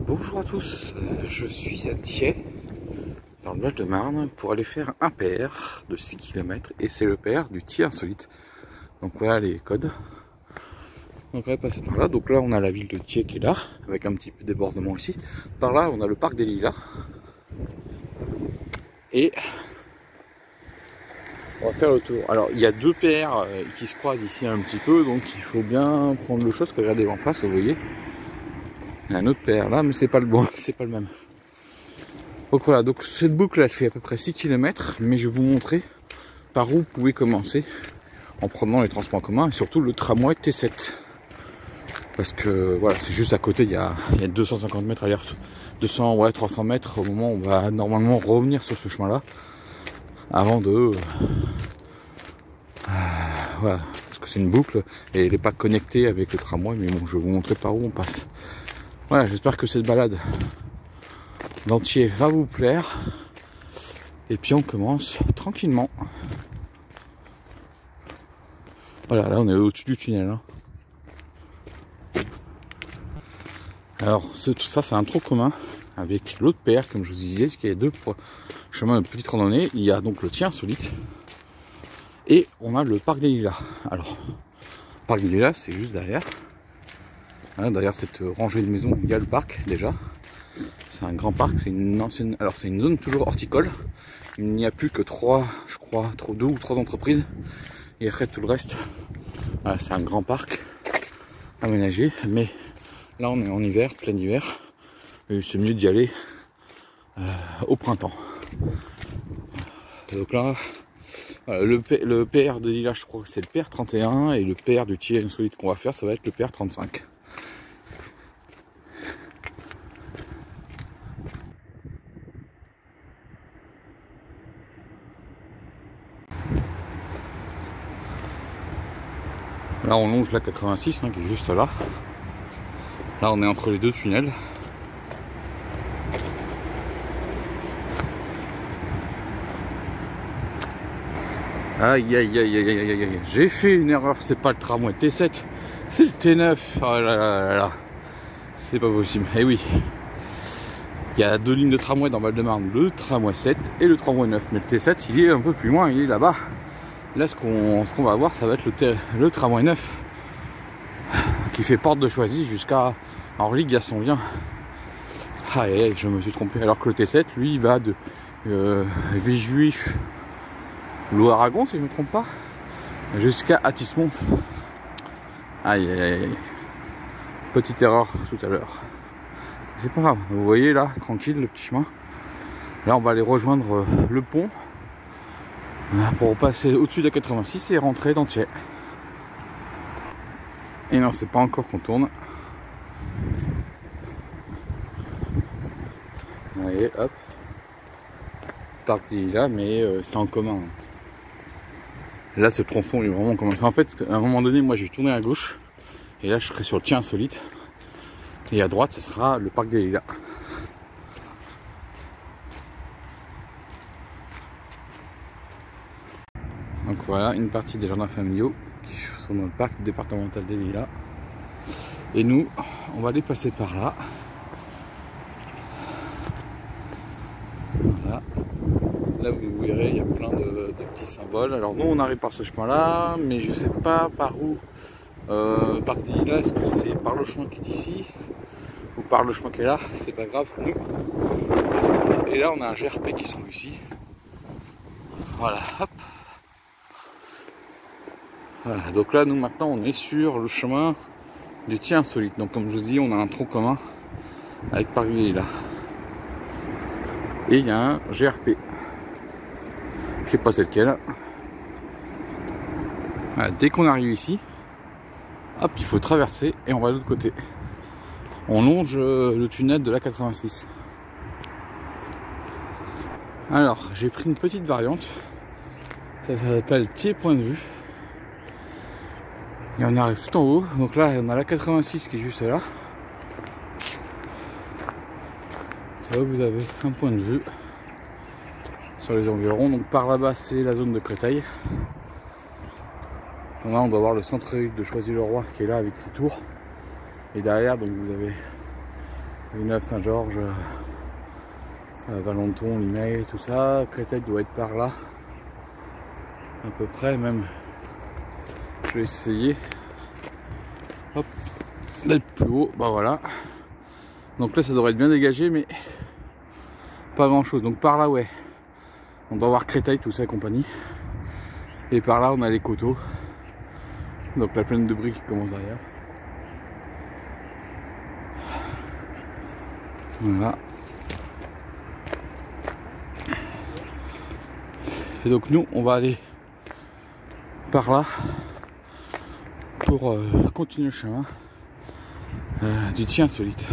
Bonjour à tous, je suis à Thiais, dans le Val-de-Marne, pour aller faire un PR de 6 km, et c'est le PR du Thiais Insolite. Donc voilà les codes. Donc on va passer par là, donc là on a la ville de Thiais qui est là, avec un petit peu de débordement ici. Par là on a le parc des Lilas. Et on va faire le tour. Alors il y a deux PR qui se croisent ici un petit peu, donc il faut bien prendre le chose. Regardez en face, vous voyez. Il y a un autre PR là, mais c'est pas le bon, c'est pas le même. Donc voilà, donc cette boucle elle fait à peu près 6 km, mais je vais vous montrer par où vous pouvez commencer en prenant les transports en commun et surtout le tramway T7. Parce que voilà, c'est juste à côté, il y a 250 mètres à 200, ouais, 300 mètres au moment où on va normalement revenir sur ce chemin-là. Avant de... voilà, parce que c'est une boucle et elle n'est pas connectée avec le tramway, mais bon, je vais vous montrer par où on passe. Voilà, j'espère que cette balade d'Entier va vous plaire. Et puis on commence tranquillement. Voilà, là on est au-dessus du tunnel. Hein. Alors tout ça c'est un tronc commun avec l'autre PR, comme je vous disais, parce qu'il y a deux chemins de petite randonnée. Il y a donc le Thiais Insolite et on a le parc des Lilas. Alors, le parc des Lilas c'est juste derrière. Voilà, derrière cette rangée de maisons, il y a le parc déjà. C'est un grand parc, c'est une ancienne. Alors c'est une zone toujours horticole. Il n'y a plus que 3, je crois, 2 ou 3 entreprises. Et après tout le reste, voilà, c'est un grand parc aménagé. Mais là on est en hiver, plein hiver. Et c'est mieux d'y aller au printemps. Et donc là, voilà, le PR de Lilas, je crois que c'est le PR 31. Et le PR du Thiais Insolite qu'on va faire, ça va être le PR 35. Là on longe la 86 hein, qui est juste là. Là on est entre les deux tunnels. Aïe aïe aïe aïe aïe aïe aïe. J'ai fait une erreur, c'est pas le tramway T7, c'est le T9. Oh là là là là. C'est pas possible. Eh oui. Il y a 2 lignes de tramway dans Val-de-Marne, le tramway 7 et le tramway 9. Mais le T7 il est un peu plus loin, il est là-bas. Là ce qu'on va voir ça va être le tramway 9 qui fait porte de Choisy jusqu'à Orly-Gaston-Vien. Ah et je me suis trompé. Alors que le T7 lui il va de Villejuif, Loue-Aragon si je ne me trompe pas, jusqu'à Athis-Mons. Aïe aïe aïe. Petite erreur tout à l'heure. C'est pas grave, vous voyez là, tranquille le petit chemin. Là on va aller rejoindre le pont pour passer au-dessus de la 86 et rentrer dans Thiais. Et non, c'est pas encore qu'on tourne. Allez, hop. Parc des Lilas, mais c'est en commun. Là, ce tronçon est vraiment en commun. En fait, à un moment donné, moi, je vais tourner à gauche. Et là, je serai sur le Thiais Insolite. Et à droite, ce sera le parc des Lilas. Donc voilà, une partie des jardins familiaux qui sont dans le parc départemental des Lilas. Et nous, on va aller passer par là. Voilà. Là, vous verrez, il y a plein de petits symboles. Alors nous, on arrive par ce chemin-là, mais je sais pas par où. Parc des Lilas, est-ce que c'est par le chemin qui est ici ou par le chemin qui est là? C'est pas grave pour nous. Et là, on a un GRP qui sont ici. Voilà, hop. Voilà, donc là, nous maintenant, on est sur le chemin du Thiais Insolite. Donc, comme je vous dis, on a un tronc commun avec Parc des Lilas. Et il y a un GRP. Je sais pas c'est lequel. Voilà, dès qu'on arrive ici, hop, il faut traverser et on va de l'autre côté. On longe le tunnel de la 86. Alors, j'ai pris une petite variante. Ça s'appelle Thiais Point de Vue. Et on arrive tout en haut. Donc là, on a la 86 qui est juste là. Là, vous avez un point de vue sur les environs. Donc par là-bas, c'est la zone de Créteil. Donc là, on doit voir le centre-ville de Choisy-le-Roi qui est là avec ses tours. Et derrière, donc vous avez Villeneuve, Saint-Georges, Valenton, Limay, tout ça. Créteil doit être par là. À peu près même. Je vais essayer. Hop. D'être plus haut. Bah voilà. Donc là ça devrait être bien dégagé mais pas grand chose. Donc par là ouais. On doit voir Créteil, tout ça et compagnie. Et par là on a les coteaux. Donc la plaine de Brie qui commence derrière. Voilà. Et donc nous on va aller par là pour continuer le chemin du Thiers insolite.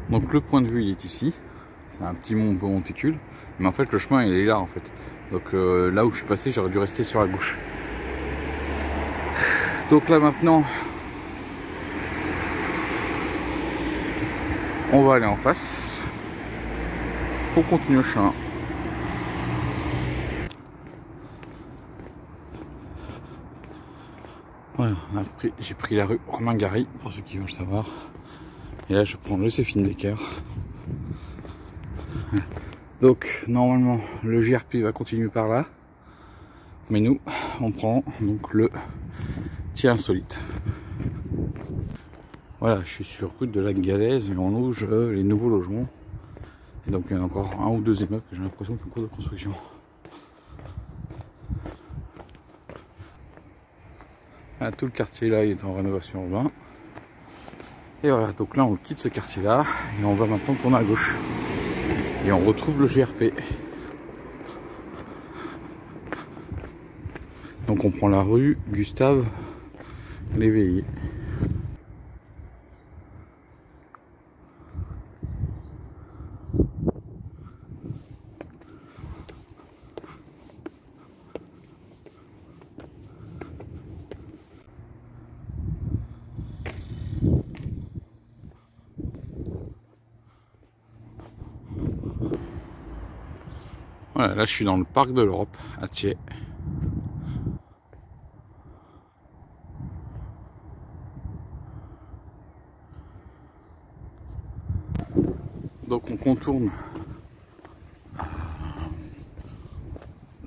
Donc le point de vue il est ici. C'est un petit mont, un peu monticule. Mais en fait le chemin il est là en fait. Donc là où je suis passé j'aurais dû rester sur la gauche. Donc là maintenant on va aller en face pour continuer le chemin. Voilà, j'ai pris la rue Romain Gary pour ceux qui veulent savoir. Et là je prends le Joséphine Baker. Donc normalement le JRP va continuer par là. Mais nous on prend donc le Thiers insolite. Voilà, je suis sur route de la Galaise et on longe les nouveaux logements. Et donc il y en a encore un ou deux immeubles que j'ai l'impression qu'ils sont en cours de construction. Voilà, tout le quartier là il est en rénovation urbaine. Et voilà, donc là on quitte ce quartier là et on va maintenant tourner à gauche. Et on retrouve le GRP. Donc on prend la rue Gustave Léveillé. Voilà, là je suis dans le parc de l'Europe à Thiers. Donc on contourne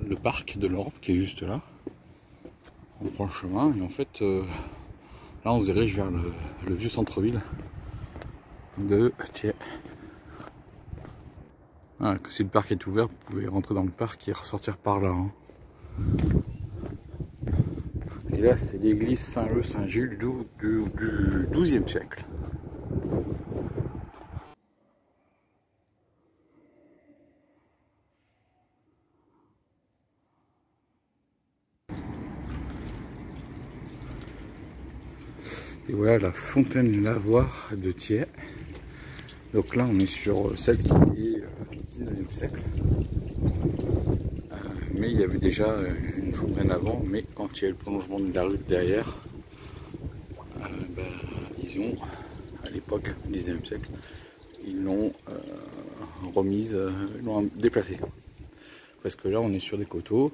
le parc de l'Europe qui est juste là. On prend le chemin et en fait là on se dirige vers le vieux centre-ville de Thiers. Voilà, si le parc est ouvert, vous pouvez rentrer dans le parc et ressortir par là. Hein. Et là c'est l'église Saint-Leu Saint-Gilles du XIIe siècle. Et voilà la fontaine lavoir de Thiers. Donc là on est sur celle qui est du 19e siècle. Mais il y avait déjà une fontaine avant, mais quand il y a eu le prolongement de la rue derrière, ils ont, à l'époque, 19e siècle, ils l'ont remise, ils l'ont déplacée. Parce que là on est sur des coteaux,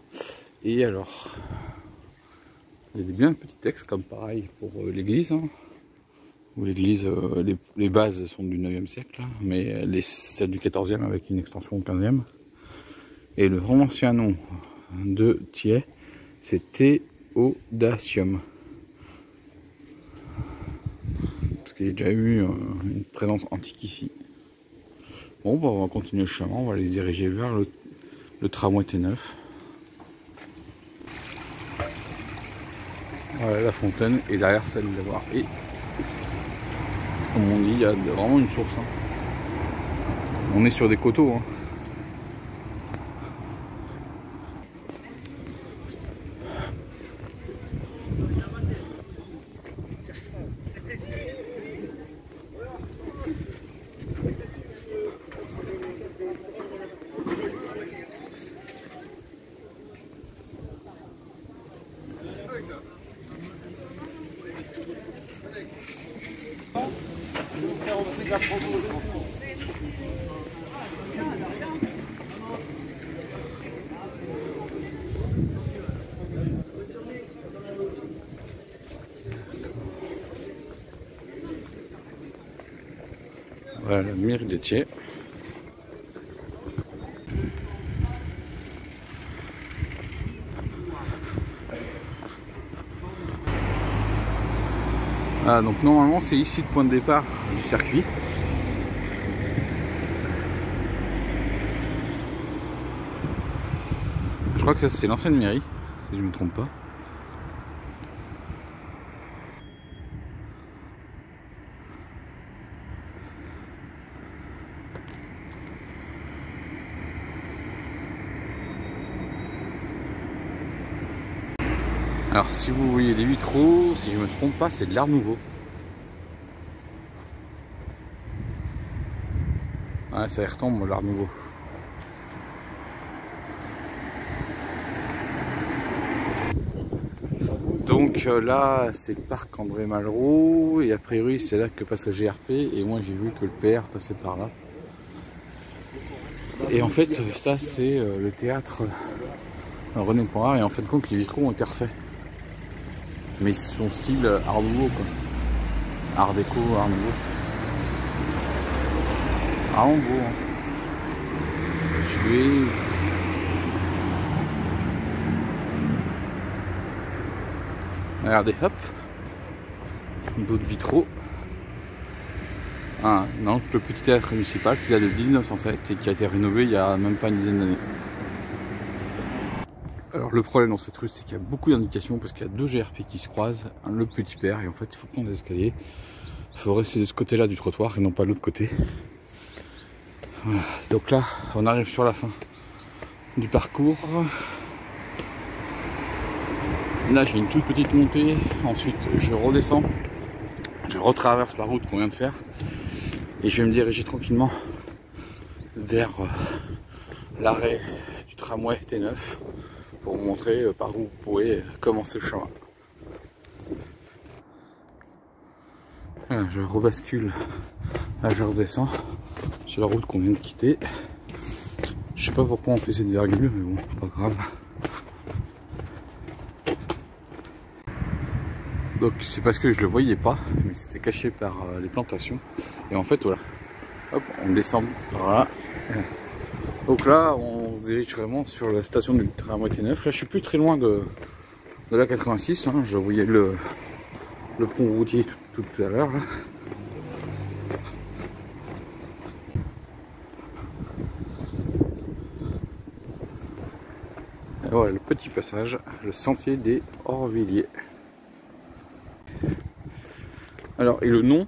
et alors, il y a bien de petits textes, comme pareil pour l'église, hein, où l'église, les bases sont du 9e siècle, hein, mais celles du 14e avec une extension au 15e. Et le vraiment ancien nom de Thiers, c'était Audacium. Parce qu'il y a déjà eu une présence antique ici. Bon, bah, on va continuer le chemin, on va les diriger vers le tramway T9. Voilà la fontaine, et derrière celle de voir. Et comme on dit, il y a vraiment une source. Hein. On est sur des coteaux. Hein. Voilà la mairie de Thiers. Ah, donc normalement c'est ici le point de départ du circuit. Je crois que ça c'est l'ancienne mairie, si je ne me trompe pas. Alors si vous voyez les vitraux, si je ne me trompe pas, c'est de l'Art Nouveau. Ouais, ça y retombe l'Art Nouveau. Donc là, c'est le parc André Malraux, et a priori c'est là que passe le GRP, et moi j'ai vu que le PR passait par là. Et en fait, ça c'est le théâtre René Poirard, et en fin de compte les vitraux ont été refaits. Mais ils sont style Art Nouveau quoi. Art déco, Art Nouveau. Vraiment beau hein. Je vais... Regardez, hop. D'autres vitraux. Ah, non, le petit théâtre municipal qui date de 1907 et qui a été rénové il y a même pas une dizaine d'années. Alors le problème dans cette rue, c'est qu'il y a beaucoup d'indications parce qu'il y a deux GRP qui se croisent, le petit père, et en fait il faut prendre les escaliers. Il faut rester de ce côté-là du trottoir et non pas de l'autre côté. Voilà. Donc là, on arrive sur la fin du parcours. Là j'ai une toute petite montée, ensuite je redescends, je retraverse la route qu'on vient de faire et je vais me diriger tranquillement vers l'arrêt du tramway T9 pour vous montrer par où vous pouvez commencer le chemin. Voilà, je rebascule, là je redescends sur la route qu'on vient de quitter. Je sais pas pourquoi on fait cette virgule, mais bon, c'est pas grave. Donc c'est parce que je le voyais pas, mais c'était caché par les plantations. Et en fait voilà, hop, on descend par là. Donc là on se dirige vraiment sur la station du tramway T9. Là je suis plus très loin de la 86, hein. Je voyais le pont routier tout à l'heure. Et voilà le petit passage, le sentier des Orvilliers. Alors, et le nom,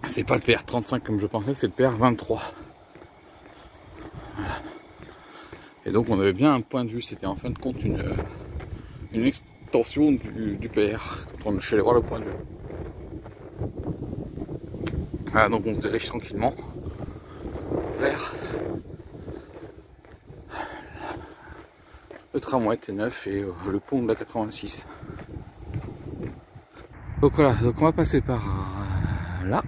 c'est pas le PR35 comme je pensais, c'est le PR23. Voilà. Et donc on avait bien un point de vue, c'était en fin de compte une extension du PR, quand je suis allé voir le point de vue. Voilà, donc on se dirige tranquillement vers le tramway T9 et le pont de la 86. Donc voilà, donc on va passer par là,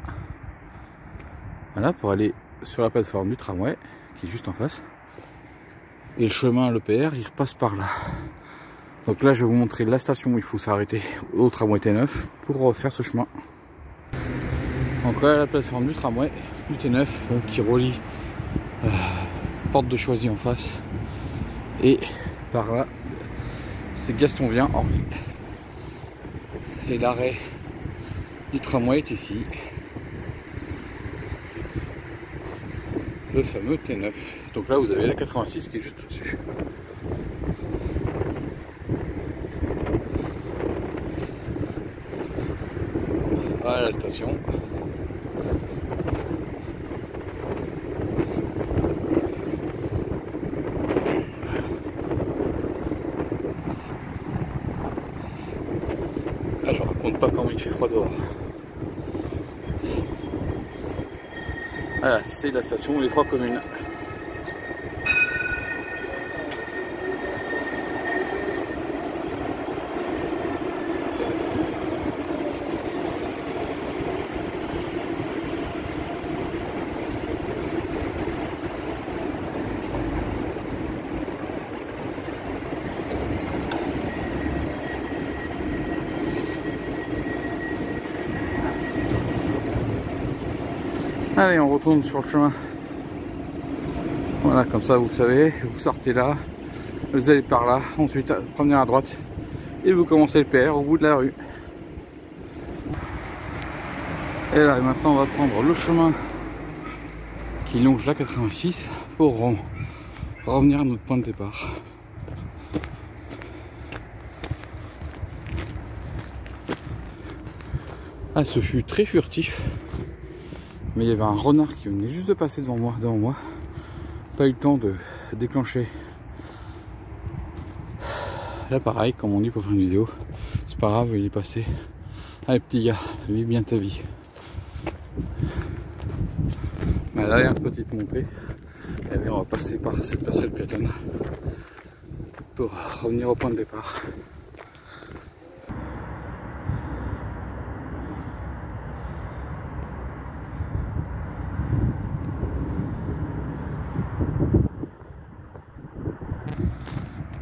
voilà, pour aller sur la plateforme du tramway qui est juste en face. Et le chemin, le PR, il repasse par là. Donc là, je vais vous montrer la station où il faut s'arrêter au tramway T9 pour faire ce chemin. Donc là, la plateforme du tramway du T9, donc, qui relie Porte de Choisy en face. Et par là, c'est Gastonvien, Orly. Et l'arrêt du tramway est ici. Le fameux T9. Donc là vous avez la 86 qui est juste au-dessus. Voilà la station. Là je raconte pas comment il fait froid dehors. Voilà, c'est la station Les Trois Communes. Allez, on retourne sur le chemin. Voilà, comme ça vous savez, vous sortez là, vous allez par là, ensuite prenez à droite et vous commencez le PR au bout de la rue. Et là maintenant on va prendre le chemin qui longe la 86 pour revenir à notre point de départ. Ah, ce fut très furtif, mais il y avait un renard qui venait juste de passer devant moi. Pas eu le temps de déclencher l'appareil, comme on dit pour faire une vidéo. C'est pas grave, il est passé. Allez petit gars, vis bien ta vie. À la dernière petite montée, et bien on va passer par cette passerelle piétonne pour revenir au point de départ.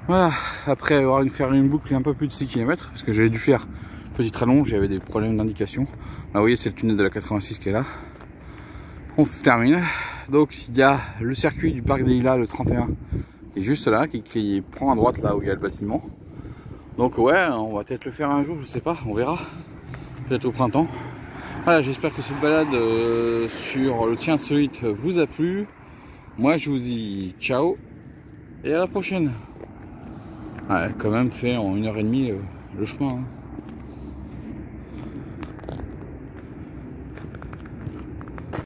Voilà, après avoir faire une boucle un peu plus de 6 km, parce que j'avais dû faire une petite rallonge, j'avais des problèmes d'indication. Là vous voyez, c'est le tunnel de la 86 qui est là. On se termine. Donc il y a le circuit du parc des Lilas, le 31, qui est juste là, qui prend à droite là où il y a le bâtiment. Donc ouais, on va peut-être le faire un jour, je sais pas, on verra. Peut-être au printemps. Voilà, j'espère que cette balade sur le tien insolite vous a plu. Moi je vous dis ciao et à la prochaine. Ouais, quand même fait en 1h30 le chemin. Hein.